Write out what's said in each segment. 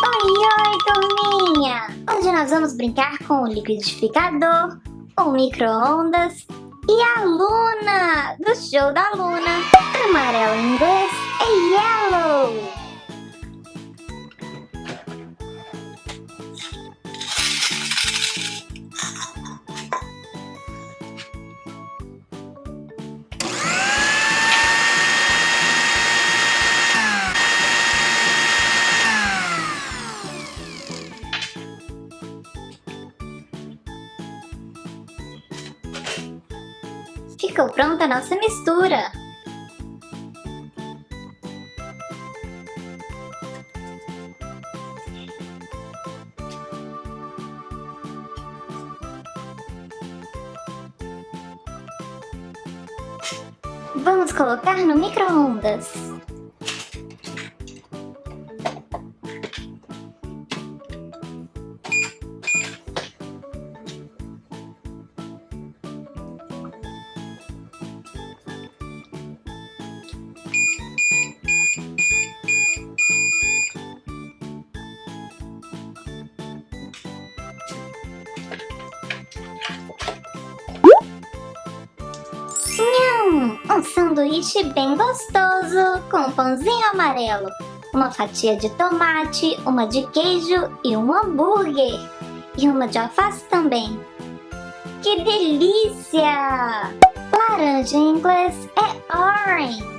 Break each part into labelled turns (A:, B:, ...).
A: Oi, turminha! Hoje nós vamos brincar com o liquidificador, o micro-ondas e a Luna, do show da Luna. Amarelo em inglês é yellow. Ficou pronta a nossa mistura. Vamos colocar no micro-ondas. Um sanduíche bem gostoso, com um pãozinho amarelo, uma fatia de tomate, uma de queijo e um hambúrguer. E uma de alface também. Que delícia! Laranja em inglês é orange.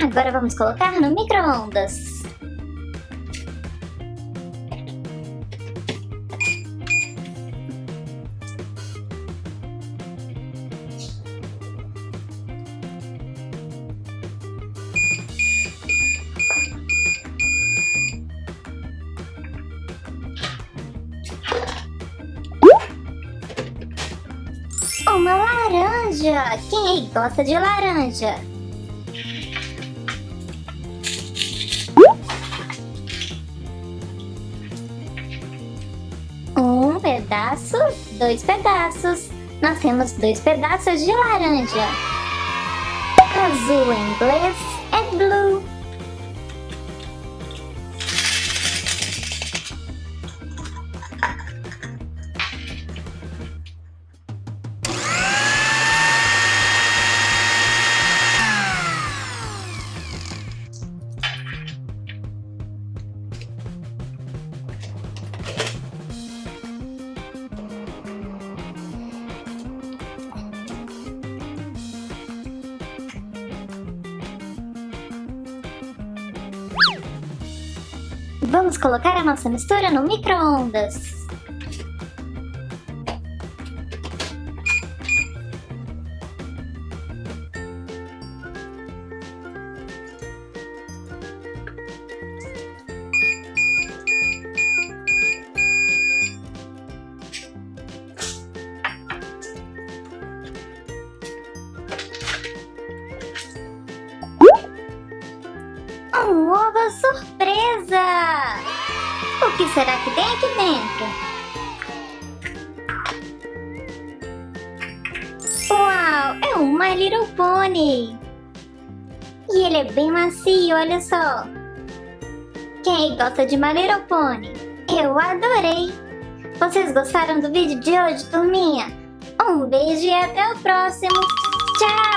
A: Agora vamos colocar no micro-ondas. Uma laranja! Quem aí gosta de laranja? Um pedaço, dois pedaços. Nós temos dois pedaços de laranja. Azul em inglês é blue. Vamos colocar a nossa mistura no micro-ondas. Um ovo surpresa! O que será que tem aqui dentro? Uau! É um My Little Pony! E ele é bem macio, olha só! Quem aí gosta de My Little Pony? Eu adorei! Vocês gostaram do vídeo de hoje, turminha? Um beijo e até o próximo! Tchau!